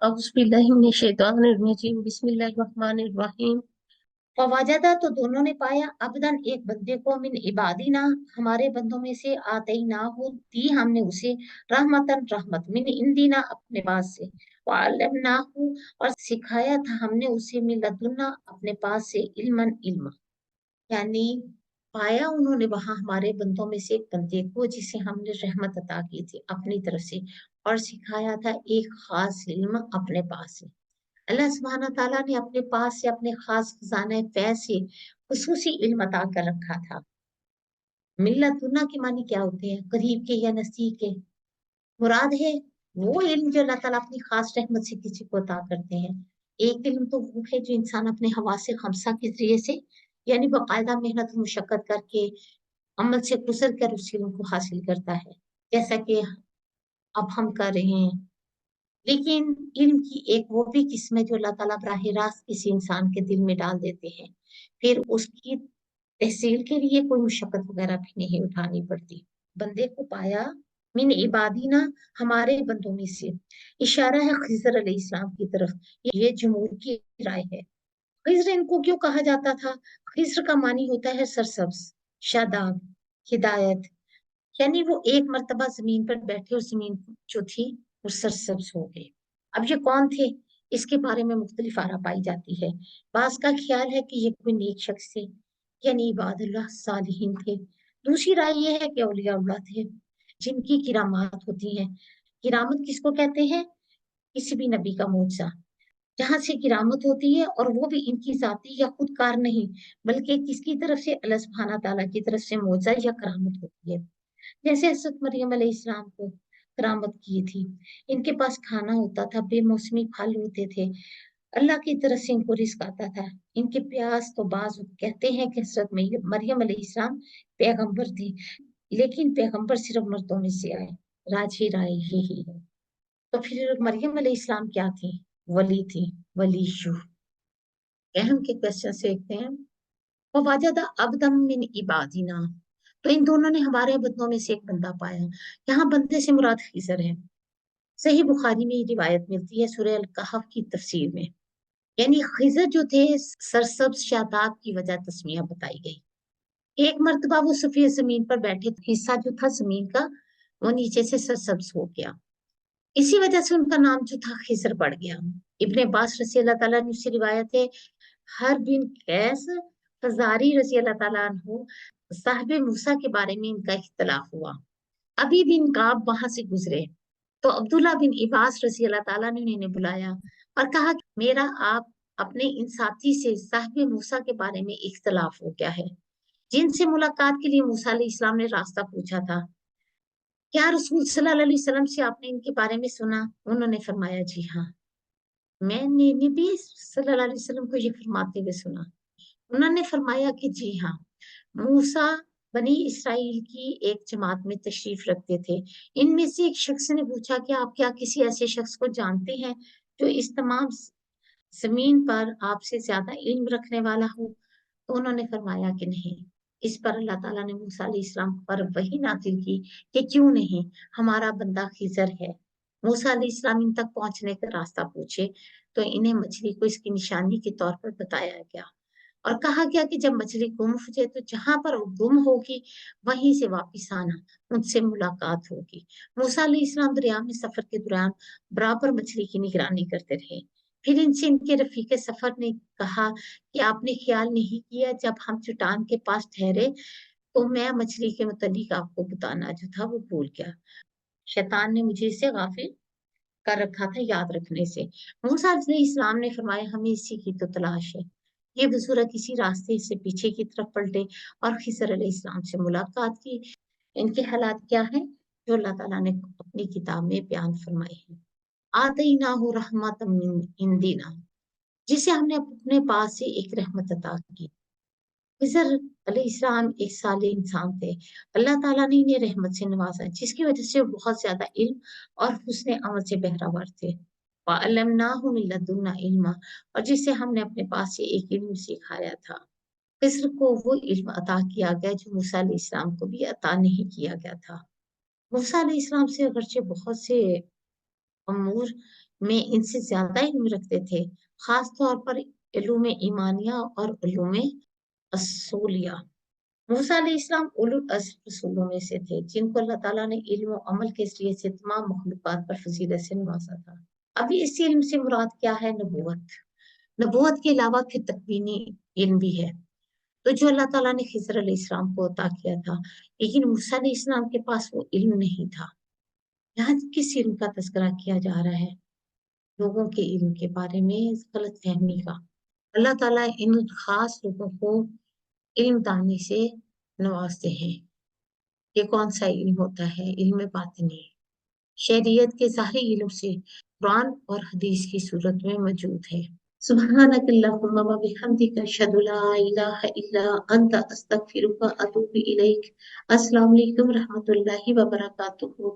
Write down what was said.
औज़ुबिल्लाहिमिनश्शैतानिर्रजीम बिस्मिल्लाहिर्रहमानिर्रहीम। फवाजदा तो दोनों ने पाया अबदन एक बंदे को मिन इबादीना हमारे बंदों में से आतईना हो दी हमने उसे रहमतन रहमत मिन इंदीना अपने पास से वअल्लमनाहु और सिखाया था हमने उसे मिन लदुन्ना अपने पास से इल्मन इल्म। यानी पाया उन्होंने वहां हमारे बंदों में से एक बंदे को जिसे हमने रहमत अता की थी अपनी तरफ से और सिखाया था एक खास इल्म अपने पास से। अल्लाह सुब्हाना ताला ने अपने पास से अपने खास खजाने फैज से खुसूसी इल्म अता कर रखा था। मिल्लतुन्ना के मानी क्या होते हैं? करीब के या नजदीक के। मुराद है वो इल्म जो अल्लाह ताला अपनी खास रहमत से किसी को अता करते हैं। एक इल्म तो वो है जो इंसान अपने हवासे खमसा के जरिए से यानी बाकायदा मेहनत और मुशक्कत करके अमल से गुजर कर उस इल्म को हासिल करता है, जैसा कि अब हम कर रहे हैं। लेकिन इल्म की एक वो भी किस्म है जो अल्लाह ताला बराह रास्त किसी इंसान के दिल में डाल देते हैं, फिर उसकी तहसील के लिए कोई मुशक्कत वगैरह भी नहीं उठानी पड़ती। बंदे को पाया मिन इबादीना हमारे बंदों में से, इशारा है खिज़र अलैहिस्सलाम की तरफ। ये जमहूर की राय है। खिज़र इनको क्यों कहा जाता था? खिज़र का मानी होता है सरसब्ज, शादाब, हिदायत। यानी वो एक मर्तबा जमीन पर बैठे और जमीन जो थी वो सरसब्ज हो गई। अब ये कौन थे? इसके बारे में मुख्तलिफ आरा पाई जाती है। बास का ख्याल है कि ये कोई नेक शख्स थे यानी इबादुल्लाह सालिहीन थे। दूसरी राय ये है कि औलियाउल्लाह थे जिनकी किरामात होती हैं। किरामत किसको कहते हैं? किसी भी नबी का मोजा जहां से किरामत होती है और वो भी इनकी जाती या खुदकार नहीं बल्कि किसकी तरफ से? अल्लाह सुब्हाना ताला की तरफ से मोजा या करामत होती है। जैसे हज़रत मरियम अलैहिस्सलाम को करामत की थी। इनके पास खाना होता था, बेमौसमी फल होते थे, अल्लाह की तरफ से इनको रिज़्क आता था। इनके प्यास तो बाज़ कहते हैं कि हज़रत मरियम अलैहिस्सलाम पैगंबर थी, लेकिन पैगंबर सिर्फ मर्दों में से आए। राजी राय यही है। तो फिर मरियम अलैहिस्सलाम क्या थी? वली थी, वलीशु। अहम के क्वेश्चन से देखते हैं। ववाजदा अब्दम मिन इबादिना तो इन दोनों ने हमारे बंदों में से एक बंदा पाया। यहाँ बंदे से मुराद खिजर है। सही बुखारी में ये रिवायत मिलती है सूरह अल कहफ की तफसीर में। यानी खिजर जो थे सरसब्ज शादाब की वजह तस्मिया बताई गई। एक मर्तबा वो सफेद जमीन पर बैठे, हिस्सा जो था जमीन का वो नीचे से सरसब्ज हो गया। इसी वजह से उनका नाम जो था खिजर पड़ गया। इब्ने अब्बास रजी अल्लाह ताला ने उससे रिवायत है, हर बिन कैस फजारी रजी अल्लाह ताला अन्हु साहिब मूसा के बारे में इनका इख्तलाफ हुआ। अभी बिन काब वहां से गुजरे तो अब्दुल्ला बिन इबास रजी अल्लाह ताला ने उन्हें बुलाया और कहा कि मेरा आप अपने इन साथी से साहिब मूसा के बारे में इख्तलाफ हो गया है, जिनसे मुलाकात के लिए मूसा अलैहिस्सलाम ने रास्ता पूछा था। क्या रसूल सल्लल्लाहु अलैहि वसल्लम से आपने इनके बारे में सुना? उन्होंने फरमाया जी हाँ, मैंने नबी सल्लल्लाहु अलैहि वसल्लम को ये फरमाते हुए सुना। उन्होंने फरमाया कि जी हाँ, मूसा बनी इसराइल की एक जमात में तशरीफ रखते थे। इनमें से एक शख्स ने पूछा कि आप क्या किसी ऐसे शख्स को जानते हैं जो इस तमाम जमीन पर आपसे ज्यादा इल्म रखने वाला हो? तो उन्होंने फरमाया कि नहीं। इस पर अल्लाह ताला ने मूसा अलैहिस्सलाम पर वही नाजिल की कि क्यों नहीं, हमारा बंदा खिजर है। मूसा अलैहिस्सलाम इन तक पहुंचने का रास्ता पूछे तो इन्हें मछली को इसकी निशानी के तौर पर बताया गया और कहा गया कि जब मछली गुम हो जाए तो जहां पर वो गुम होगी वहीं से वापिस आना, उनसे मुलाकात होगी। मूसा अलैहिस्सलाम दरिया में सफर के दौरान बराबर मछली की निगरानी करते रहे। फिर इनसे इनके रफीके सफर ने कहा कि आपने ख्याल नहीं किया जब हम चट्टान के पास ठहरे तो मैं मछली के मुतालिक आपको बताना जो था वो भूल गया। शैतान ने मुझे इससे गाफिल कर रखा था याद रखने से। मूसा अलैहिस्सलाम ने फरमाया हमें इसी की तो तलाश है। ये बुजुर्ग इसी रास्ते से पीछे की तरफ पलटे और खिजर अलैहिस्सलाम से मुलाकात की। इनके हालात क्या हैं जो अल्लाह ताला ने अपनी किताब में बयान फरमाए हैं। आतईनाहु रहमतम मिन इंदिना, जिसे हमने अपने पास से एक रहमत अता की। खिजर अलैहिस्सलाम एक साले इंसान थे। अल्लाह ताला ने इन्हें रहमत से नवाजा जिसकी वजह से वो बहुत ज्यादा इल्म और हुस्न अमल से बहरावर थे। वअल्लमनाहु मिन लदुन्ना इल्मा, और जिसे हमने अपने पास से एक इल्म सिखाया था। खिजर को वो इल्म अता किया गया जो मूसा अलैहिस्सलाम को भी अता नहीं किया गया था। मूसा अलैहिस्सलाम से अगरचे बहुत से अमूर में इनसे ज्यादा इल्म रखते थे, खास तौर पर इल्म ईमानिया और इल्म असूलिया। मूसा अलैहिस्सलाम उलुल अज़्म रसूलों में से थे, जिनको अल्लाह ताला ने इल्म और अमल के जरिए से तमाम मखलूकात पर फजीलत से नवाजा था। अभी इस इल्म से मुराद क्या है? नबूवत। नबूवत के अलावा फिर तकवीनी इल्म भी है, तो जो अल्लाह ताला ने खिज़र अलैहिस्सलाम को अता किया था, लेकिन मूसा अलैहिस्सलाम के पास वो इल्म नहीं था। यहाँ किस इल्म का तज़किरा किया जा रहा है? लोगों के इल्म के बारे में गलत फहमी का। अल्लाह ताला इन खास लोगों को इल्म दानी से नवाजते हैं। ये कौन सा इल्म होता है? इल्म बातिनी। शरीयत के ज़ाहिरी इल्म से कुरान और हदीस की सूरत में मौजूद है। सुब्हानक अल्लाहुम्मा व बिहम्दिका अशहदु ला इलाहा इल्ला अंता अस्तगफिरुका व अतूबु इलैक। अस्सलामु अलैकुम रहमतुल्लाहि व बरकातुहू।